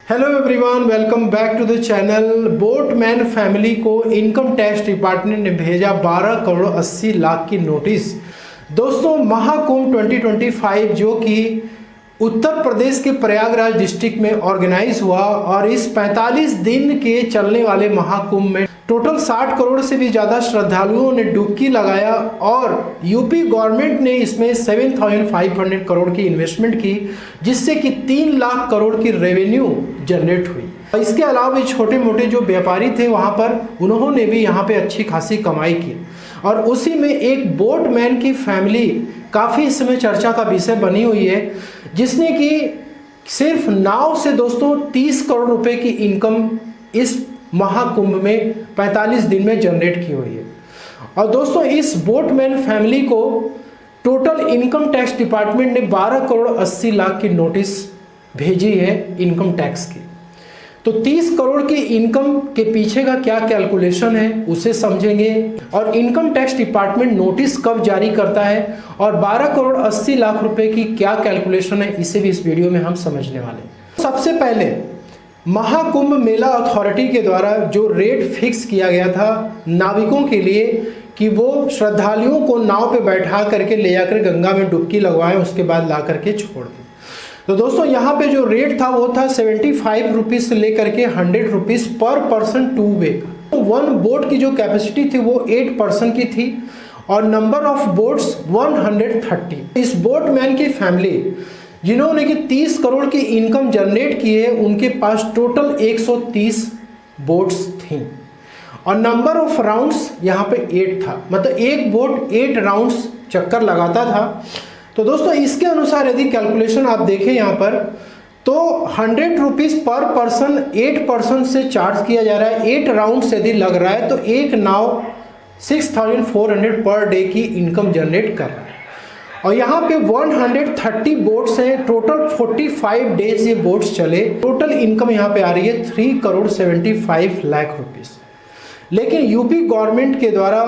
Hello everyone, welcome back to the channel. Boatman family को income tax department ने भेजा 12 करोड़ 80 लाख की नोटिस। दोस्तों, महाकुंभ 2025 जो कि उत्तर प्रदेश के प्रयागराज डिस्ट्रिक्ट में ऑर्गेनाइज हुआ और इस 45 दिन के चलने वाले महाकुंभ में टोटल 60 करोड़ से भी ज़्यादा श्रद्धालुओं ने डुबकी लगाया और यूपी गवर्नमेंट ने इसमें 7,500 करोड़ की इन्वेस्टमेंट की, जिससे कि 3 लाख करोड़ की रेवेन्यू जनरेट हुई। इसके अलावा छोटे मोटे जो व्यापारी थे वहाँ पर उन्होंने भी यहाँ पे अच्छी खासी कमाई की और उसी में एक बोटमैन की फैमिली काफ़ी इस समय चर्चा का विषय बनी हुई है, जिसने कि सिर्फ नाव से दोस्तों 30 करोड़ रुपए की इनकम इस महाकुंभ में 45 दिन में जनरेट की हुई है। और दोस्तों, इस बोटमैन फैमिली को टोटल इनकम टैक्स डिपार्टमेंट ने 12 करोड़ 80 लाख की नोटिस भेजी है इनकम टैक्स की। तो 30 करोड़ की इनकम के पीछे का क्या कैलकुलेशन है उसे समझेंगे और इनकम टैक्स डिपार्टमेंट नोटिस कब जारी करता है और 12 करोड़ 80 लाख रुपए की क्या कैलकुलेशन है, इसे भी इस वीडियो में हम समझने वाले हैं। सबसे पहले महाकुंभ मेला अथॉरिटी के द्वारा जो रेट फिक्स किया गया था नाविकों के लिए कि वो श्रद्धालुओं को नाव पे बैठा करके ले जाकर गंगा में डुबकी लगवाएं, उसके बाद ला करके छोड़ दें। तो दोस्तों, यहाँ पे जो रेट था वो था 75 रुपीज़ से लेकर के 100 रुपीज़ पर पर्सन 2 वे का। तो 1 बोट की जो कैपेसिटी थी वो 8 पर्सन की थी और नंबर ऑफ बोट्स 130। इस बोटमैन की फैमिली जिन्होंने कि 30 करोड़ की इनकम जनरेट की है, उनके पास टोटल 130 बोट्स थी और नंबर ऑफ राउंड्स यहाँ पे 8 था, मतलब एक बोट 8 राउंड्स चक्कर लगाता था। तो दोस्तों, इसके अनुसार यदि कैलकुलेशन आप देखें यहाँ पर तो 100 रुपीज़ पर पर्सन 8 पर्सन से चार्ज किया जा रहा है। 8 राउंड यदि लग रहा है तो एक नाव 6400 पर डे की इनकम जनरेट कर रहा है और यहाँ पे 130 बोट्स हैं। टोटल 45 डेज ये बोट्स चले। टोटल इनकम यहाँ पे आ रही है 3 करोड़ 75 लाख रुपीस। लेकिन यूपी गवर्नमेंट के द्वारा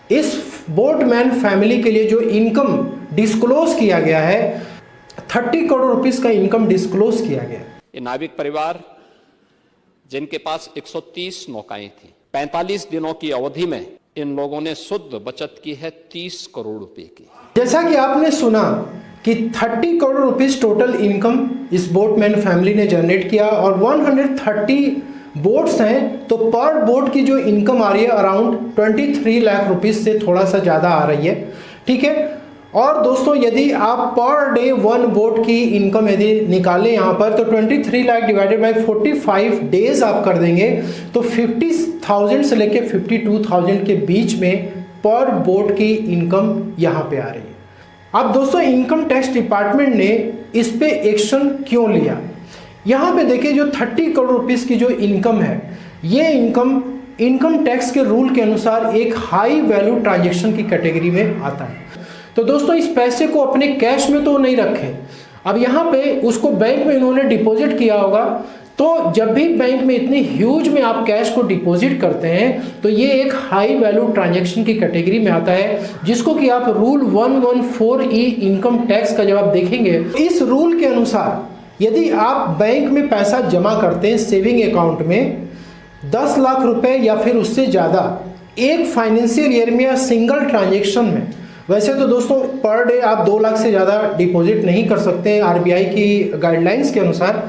इस बोटमैन फैमिली के लिए जो इनकम डिस्क्लोज किया गया है 30 करोड़ रुपीस का इनकम डिस्क्लोज किया गया। ये नाविक परिवार जिनके पास 130 नौकाएं थी, 45 दिनों की अवधि में इन लोगों ने शुद्ध बचत की है 30 करोड़ रुपए की। जैसा कि आपने सुना कि 30 करोड़ रुपीस टोटल इनकम इस बोटमैन फैमिली ने जनरेट किया और 130 बोट्स हैं, तो पर बोट की जो इनकम आ रही है अराउंड 23 लाख रुपीस से थोड़ा सा ज़्यादा आ रही है। ठीक है। और दोस्तों, यदि आप पर डे 1 बोट की इनकम यदि निकालें यहाँ पर तो 23 लाख डिवाइडेड बाय 45 डेज आप कर देंगे तो 50,000 से लेके 52,000 के बीच में पर बोट की इनकम यहाँ पे आ रही है। अब दोस्तों, इनकम टैक्स डिपार्टमेंट ने इस पे एक्शन क्यों लिया? यहाँ पे देखिए, जो 30 करोड़ रुपीस की जो इनकम है, ये इनकम टैक्स के रूल के अनुसार एक हाई वैल्यू ट्रांजेक्शन की कैटेगरी में आता है। तो दोस्तों, इस पैसे को अपने कैश में तो नहीं रखे, अब यहाँ पे उसको बैंक में इन्होंने डिपॉजिट किया होगा। तो जब भी बैंक में इतनी ह्यूज में आप कैश को डिपॉजिट करते हैं तो ये एक हाई वैल्यू ट्रांजैक्शन की कैटेगरी में आता है, जिसको कि आप रूल 114E इनकम टैक्स का जब आप देखेंगे, इस रूल के अनुसार यदि आप बैंक में पैसा जमा करते हैं सेविंग अकाउंट में 10 लाख रुपए या फिर उससे ज़्यादा एक फाइनेंशियल ईयर में या सिंगल ट्रांजेक्शन में, वैसे तो दोस्तों पर डे आप 2 लाख से ज़्यादा डिपॉजिट नहीं कर सकते हैं आरबीआई की गाइडलाइंस के अनुसार,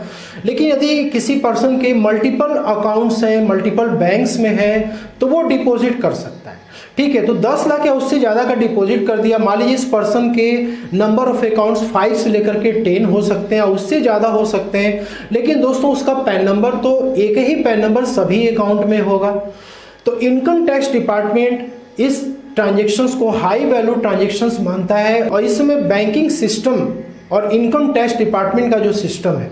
लेकिन यदि किसी पर्सन के मल्टीपल अकाउंट्स हैं, मल्टीपल बैंक्स में हैं, तो वो डिपॉजिट कर सकता है। ठीक है। तो 10 लाख या उससे ज़्यादा का डिपॉजिट कर दिया। मान लीजिए इस पर्सन के नंबर ऑफ अकाउंट्स 5 से लेकर के 10 हो सकते हैं, उससे ज़्यादा हो सकते हैं, लेकिन दोस्तों उसका पैन नंबर तो एक ही पैन नंबर सभी अकाउंट में होगा। तो इनकम टैक्स डिपार्टमेंट इस ट्रांजेक्शन्स को हाई वैल्यू ट्रांजेक्शन्स मानता है और इसमें बैंकिंग सिस्टम और इनकम टैक्स डिपार्टमेंट का जो सिस्टम है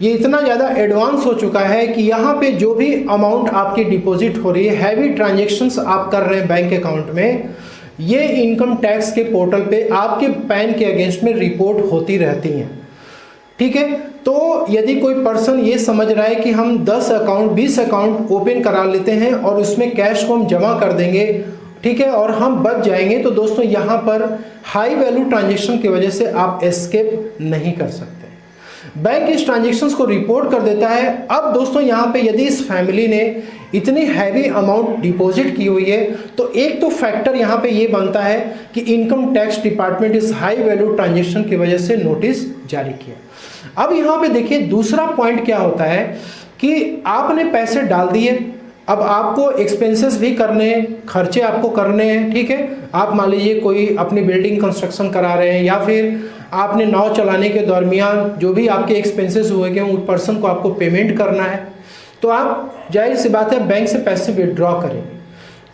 ये इतना ज़्यादा एडवांस हो चुका है कि यहाँ पे जो भी अमाउंट आपकी डिपॉजिट हो रही है, हैवी ट्रांजेक्शन्स आप कर रहे हैं बैंक अकाउंट में, ये इनकम टैक्स के पोर्टल पे आपके पैन के अगेंस्ट में रिपोर्ट होती रहती हैं। ठीक है। तो यदि कोई पर्सन ये समझ रहा है कि हम 10 अकाउंट 20 अकाउंट ओपन करा लेते हैं और उसमें कैश को हम जमा कर देंगे, ठीक है, और हम बच जाएंगे, तो दोस्तों यहाँ पर हाई वैल्यू ट्रांजेक्शन की वजह से आप एस्केप नहीं कर सकते। बैंक इस ट्रांजेक्शन्स को रिपोर्ट कर देता है। अब दोस्तों यहाँ पे यदि इस फैमिली ने इतनी हैवी अमाउंट डिपॉजिट की हुई है तो एक तो फैक्टर यहाँ पे ये बनता है कि इनकम टैक्स डिपार्टमेंट इस हाई वैल्यू ट्रांजेक्शन की वजह से नोटिस जारी किया। अब यहाँ पे देखिए दूसरा पॉइंट क्या होता है कि आपने पैसे डाल दिए, अब आपको एक्सपेंसेस भी करने हैं, खर्चे आपको करने हैं, ठीक है। आप मान लीजिए कोई अपनी बिल्डिंग कंस्ट्रक्शन करा रहे हैं या फिर आपने नाव चलाने के दरमियान जो भी आपके एक्सपेंसेस हुए गए उस पर्सन को आपको पेमेंट करना है, तो आप जाहिर सी बात है बैंक से पैसे विड्रॉ करेंगे।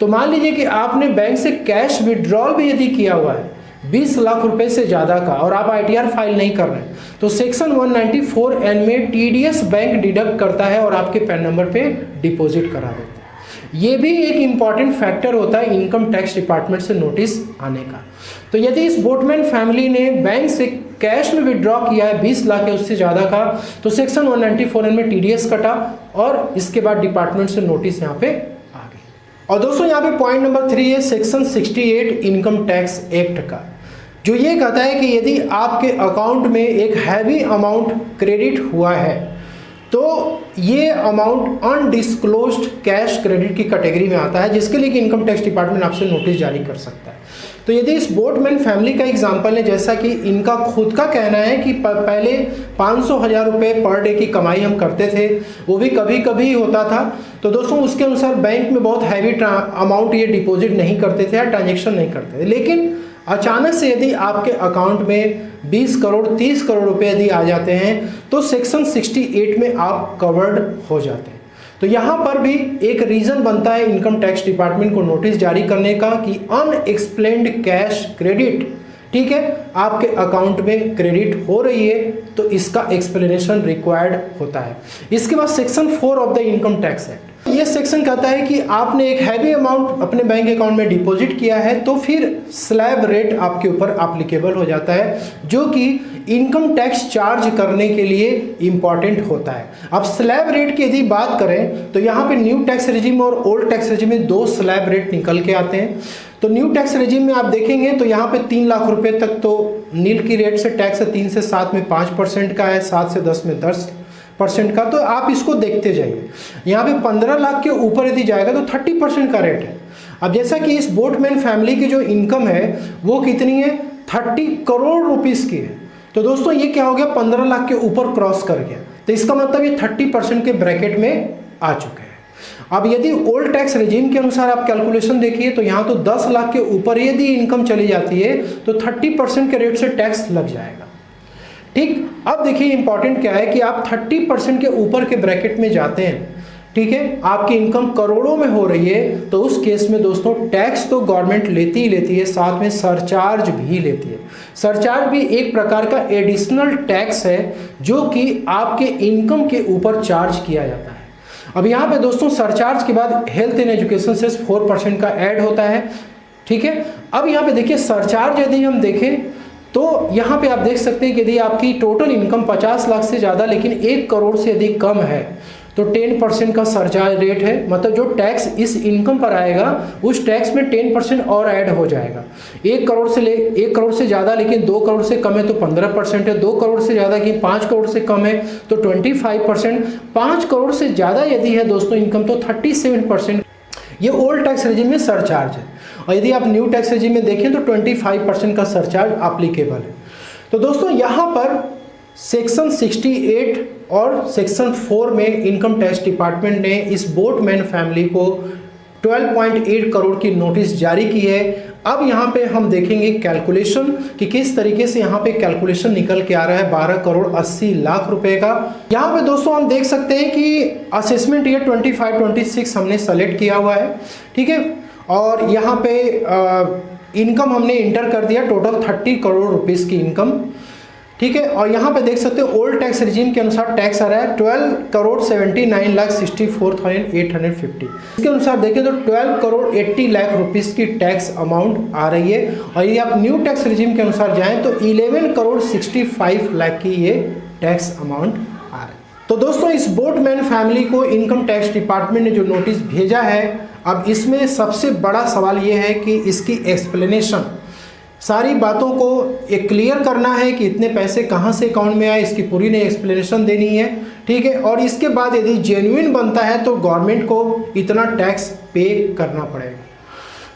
तो मान लीजिए कि आपने बैंक से कैश विड्रॉल भी यदि किया हुआ है 20 लाख रुपए से ज़्यादा का और आप ITR फाइल नहीं कर रहे हैं तो सेक्शन 194N में TDS बैंक डिडक्ट करता है और आपके पैन नंबर पे डिपॉजिट करा देता है। ये भी एक इम्पॉर्टेंट फैक्टर होता है इनकम टैक्स डिपार्टमेंट से नोटिस आने का। तो यदि इस बोटमैन फैमिली ने बैंक से कैश में विड्रॉ किया है 20 लाख या उससे ज़्यादा का तो सेक्शन 194N में TDS कटा और इसके बाद डिपार्टमेंट से नोटिस यहाँ पे आ गई। और दोस्तों यहाँ पे पॉइंट नंबर 3 है सेक्शन 68 इनकम टैक्स एक्ट का, जो ये कहता है कि यदि आपके अकाउंट में एक हैवी अमाउंट क्रेडिट हुआ है तो ये अमाउंट अनडिस्क्लोज्ड कैश क्रेडिट की कैटेगरी में आता है, जिसके लिए कि इनकम टैक्स डिपार्टमेंट आपसे नोटिस जारी कर सकता है। तो यदि इस बोटमैन फैमिली का एग्जांपल है, जैसा कि इनका खुद का कहना है कि पहले 500,000 रुपये पर डे की कमाई हम करते थे, वो भी कभी कभी होता था, तो दोस्तों उसके अनुसार बैंक में बहुत हैवी अमाउंट ये डिपॉजिट नहीं करते थे या ट्रांजेक्शन नहीं करते थे। लेकिन अचानक से यदि आपके अकाउंट में 20 करोड़ 30 करोड़ रुपए यदि आ जाते हैं तो सेक्शन 68 में आप कवर्ड हो जाते हैं। तो यहाँ पर भी एक रीज़न बनता है इनकम टैक्स डिपार्टमेंट को नोटिस जारी करने का कि अनएक्सप्लेन्ड कैश क्रेडिट, ठीक है, आपके अकाउंट में क्रेडिट हो रही है तो इसका एक्सप्लेनेशन रिक्वायर्ड होता है। इसके बाद section 4 of the income tax act, ये सेक्शन कहता है कि आपने एक हैवी अमाउंट अपने बैंक अकाउंट में डिपॉजिट किया है तो फिर स्लैब रेट आपके ऊपर एप्लीकेबल हो जाता है, जो कि इनकम टैक्स चार्ज करने के लिए इंपॉर्टेंट होता है। अब स्लैब रेट की यदि बात करें तो यहाँ पे न्यू टैक्स रेजिम और ओल्ड टैक्स रेजिम में 2 स्लैब रेट निकल के आते हैं। तो न्यू टैक्स रेजिम में आप देखेंगे तो यहाँ पे 3 लाख रुपए तक तो नील की रेट से टैक्स है, 3 से 7 में 5% का है, 7 से 10 में 10% का, तो आप इसको देखते जाइए। यहाँ पे 15 लाख के ऊपर यदि जाएगा तो 30% का रेट है। अब जैसा कि इस बोटमैन फैमिली की जो इनकम है वो कितनी है, 30 करोड़ रुपीस की है, तो दोस्तों ये क्या हो गया, 15 लाख के ऊपर क्रॉस कर गया, तो इसका मतलब ये 30% के ब्रैकेट में आ चुके हैं। अब यदि ओल्ड टैक्स रेजिम के अनुसार आप कैलकुलेशन देखिए तो यहाँ तो 10 लाख के ऊपर यदि इनकम चली जाती है तो 30% के रेट से टैक्स लग जाएगा, ठीक। अब देखिए इंपॉर्टेंट क्या है कि आप 30% के ऊपर के ब्रैकेट में जाते हैं, ठीक है, आपकी इनकम करोड़ों में हो रही है तो उस केस में दोस्तों टैक्स तो गवर्नमेंट लेती ही लेती है, साथ में सरचार्ज भी लेती है। सरचार्ज भी एक प्रकार का एडिशनल टैक्स है जो कि आपके इनकम के ऊपर चार्ज किया जाता है। अब यहाँ पे दोस्तों सरचार्ज के बाद हेल्थ एंड एजुकेशन सेस 4% का ऐड होता है, ठीक है। अब यहाँ पे देखिए सरचार्ज यदि हम देखें तो यहाँ पे आप देख सकते हैं कि यदि आपकी टोटल इनकम 50 लाख से ज़्यादा लेकिन 1 करोड़ से यदि कम है तो 10% का सरचार्ज रेट है, मतलब जो टैक्स इस इनकम पर आएगा उस टैक्स में 10% और ऐड हो जाएगा। 1 करोड़ से ज़्यादा लेकिन 2 करोड़ से कम है तो 15% है, 2 करोड़ से ज़्यादा लेकिन 5 करोड़ से कम है तो 25%, 5 करोड़ से ज़्यादा यदि है दोस्तों इनकम तो 37%। ये ओल्ड टैक्स रेजिम में सरचार्ज है, और यदि आप न्यू टैक्स रेजिम में देखें तो 25% का सरचार्ज एप्लीकेबल है। तो दोस्तों यहाँ पर सेक्शन 68 और सेक्शन 4 में इनकम टैक्स डिपार्टमेंट ने इस बोटमैन फैमिली को 12.8 करोड़ की नोटिस जारी की है। अब यहाँ पे हम देखेंगे कैलकुलेशन कि किस तरीके से यहाँ पे कैलकुलेशन निकल के आ रहा है 12 करोड़ 80 लाख रुपए का। यहाँ पे दोस्तों हम देख सकते हैं कि असेसमेंट ईयर 25-26 हमने सेलेक्ट किया हुआ है, ठीक है, और यहाँ पे इनकम हमने इंटर कर दिया टोटल 30 करोड़ रुपीस की इनकम, ठीक है। और यहाँ पे देख सकते हो ओल्ड टैक्स रिजीम के अनुसार टैक्स आ रहा है 12 करोड़ 79,64,850। इसके अनुसार देखें तो 12 करोड़ 80 लाख रुपीस की टैक्स अमाउंट आ रही है। और यदि आप न्यू टैक्स रिजीम के अनुसार जाएं तो 11 करोड़ 65 लाख की ये टैक्स अमाउंट आ रहा है। तो दोस्तों इस बोटमैन फैमिली को इनकम टैक्स डिपार्टमेंट ने जो नोटिस भेजा है, अब इसमें सबसे बड़ा सवाल ये है कि इसकी एक्सप्लेनेशन सारी बातों को एक क्लियर करना है कि इतने पैसे कहाँ से अकाउंट में आए, इसकी पूरी नई एक्सप्लेनेशन देनी है, ठीक है। और इसके बाद यदि जेन्युइन बनता है तो गवर्नमेंट को इतना टैक्स पे करना पड़ेगा।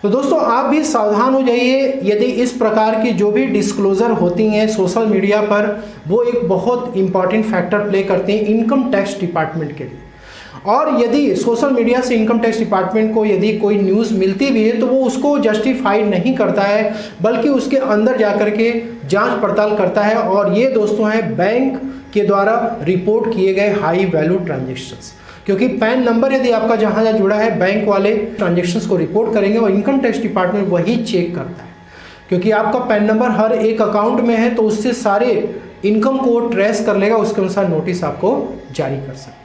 तो दोस्तों आप भी सावधान हो जाइए, यदि इस प्रकार की जो भी डिस्क्लोजर होती हैं सोशल मीडिया पर, वो एक बहुत इंपॉर्टेंट फैक्टर प्ले करते हैं इनकम टैक्स डिपार्टमेंट के लिए। और यदि सोशल मीडिया से इनकम टैक्स डिपार्टमेंट को यदि कोई न्यूज़ मिलती भी है तो वो उसको जस्टिफाइड नहीं करता है, बल्कि उसके अंदर जाकर के जांच पड़ताल करता है। और ये दोस्तों हैं बैंक के द्वारा रिपोर्ट किए गए हाई वैल्यू ट्रांजेक्शन्स, क्योंकि पैन नंबर यदि आपका जहाँ जहाँ जुड़ा है बैंक वाले ट्रांजेक्शन्स को रिपोर्ट करेंगे और इनकम टैक्स डिपार्टमेंट वही चेक करता है, क्योंकि आपका पैन नंबर हर एक अकाउंट में है तो उससे सारे इनकम को ट्रेस कर लेगा, उसके अनुसार नोटिस आपको जारी कर सकता है।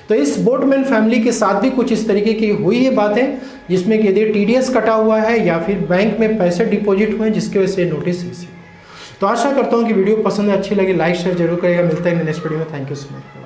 तो इस बोटमैन फैमिली के साथ भी कुछ इस तरीके की हुई है बातें, जिसमें कि यदि टीडीएस कटा हुआ है या फिर बैंक में पैसे डिपॉजिट हुए हैं जिसकी वजह से नोटिस रिसीव। तो आशा करता हूँ कि वीडियो पसंद है, अच्छी लगी, लाइक शेयर जरूर करेगा। मिलता है नेक्स्ट वीडियो में। Thank you so much.